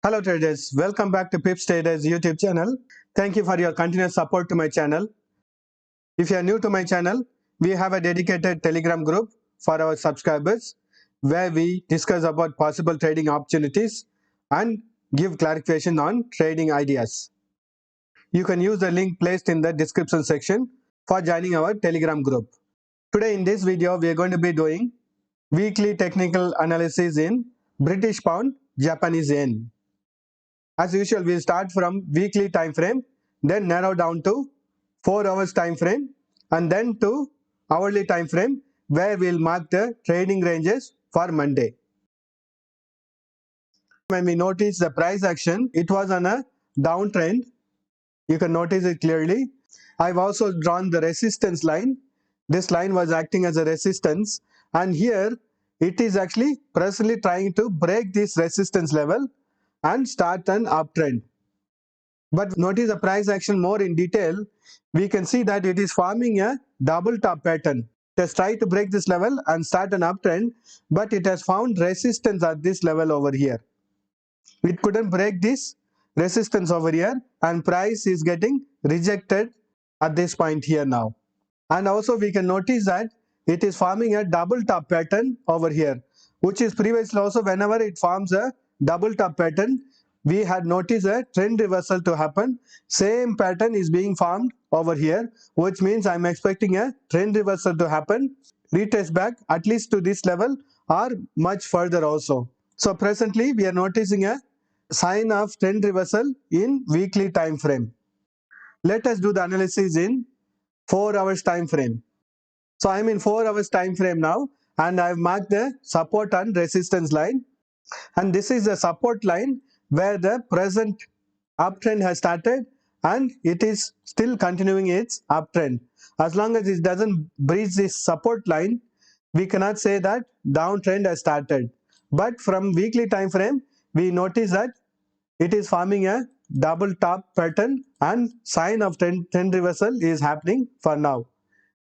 Hello traders, welcome back to Pips Traders YouTube channel. Thank you for your continuous support to my channel. If you are new to my channel, we have a dedicated Telegram group for our subscribers where we discuss about possible trading opportunities and give clarification on trading ideas. You can use the link placed in the description section for joining our Telegram group. Today in this video, we are going to be doing weekly technical analysis in British Pound, Japanese Yen. As usual, we'll start from weekly time frame, then narrow down to 4 hours time frame, and then to hourly time frame where we'll mark the trading ranges for Monday. When we notice the price action, it was on a downtrend. You can notice it clearly. I've also drawn the resistance line. This line was acting as a resistance, and here it is actually presently trying to break this resistance level and start an uptrend. But notice the price action more in detail. We can see that it is forming a double top pattern. It has tried to break this level and start an uptrend, but it has found resistance at this level over here. It couldn't break this resistance over here, and price is getting rejected at this point here now. And also we can notice that it is forming a double top pattern over here, which is previously also whenever it forms a double top pattern, we had noticed a trend reversal to happen. Same pattern is being formed over here, which means I'm expecting a trend reversal to happen, retest back at least to this level or much further also. So presently we are noticing a sign of trend reversal in weekly time frame. Let us do the analysis in 4 hours time frame. So I'm in 4 hours time frame now, and I've marked the support and resistance line, and this is the support line where the present uptrend has started and it is still continuing its uptrend. As long as it doesn't breach this support line, we cannot say that downtrend has started. But from weekly time frame, we notice that it is forming a double top pattern and sign of trend reversal is happening for now.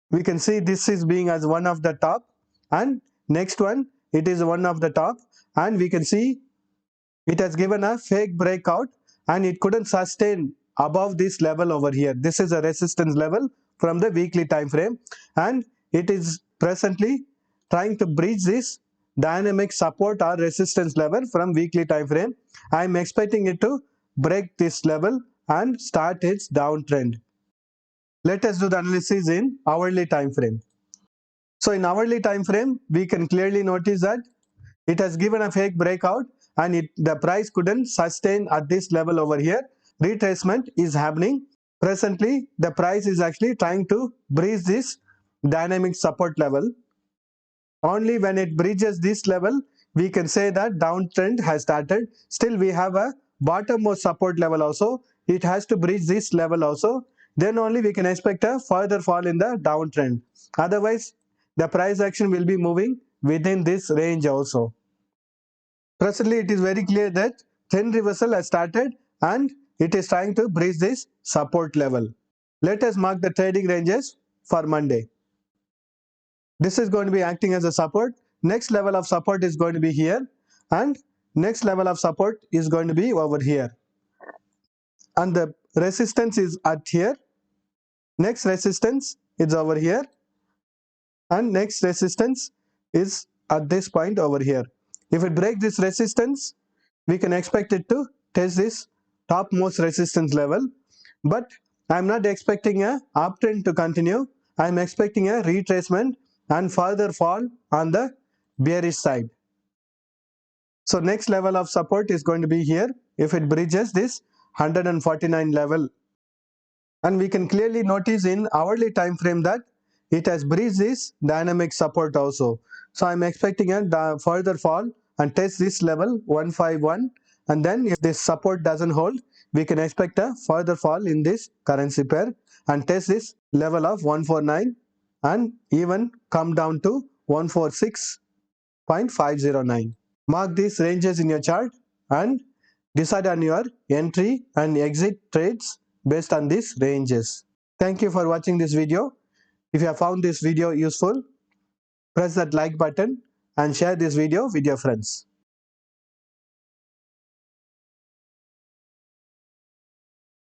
We can see this is being as one of the top, and next one it is one of the top, and we can see it has given a fake breakout and it couldn't sustain above this level over here. This is a resistance level from the weekly time frame, and it is presently trying to breach this dynamic support or resistance level from weekly time frame. I am expecting it to break this level and start its downtrend. Let us do the analysis in hourly time frame. So in hourly time frame, we can clearly notice that it has given a fake breakout and the price couldn't sustain at this level over here. Retracement is happening. Presently, the price is actually trying to breach this dynamic support level. Only when it breaches this level, we can say that downtrend has started. Still, we have a bottommost support level also. It has to breach this level also. Then only we can expect a further fall in the downtrend. Otherwise, the price action will be moving within this range also. Presently, it is very clear that trend reversal has started and it is trying to breach this support level. Let us mark the trading ranges for Monday. This is going to be acting as a support. Next level of support is going to be here, and next level of support is going to be over here. And the resistance is at here. Next resistance is over here, and next resistance is at this point over here. If it breaks this resistance, we can expect it to test this topmost resistance level, but I'm not expecting a uptrend to continue. I'm expecting a retracement and further fall on the bearish side. So next level of support is going to be here if it breaches this 149 level, and we can clearly notice in hourly time frame that it has breached this dynamic support also. So I'm expecting a further fall and test this level 151, and then if this support doesn't hold, we can expect a further fall in this currency pair and test this level of 149 and even come down to 146.509. Mark these ranges in your chart and decide on your entry and exit trades based on these ranges. Thank you for watching this video. If you have found this video useful, press that like button and share this video with your friends.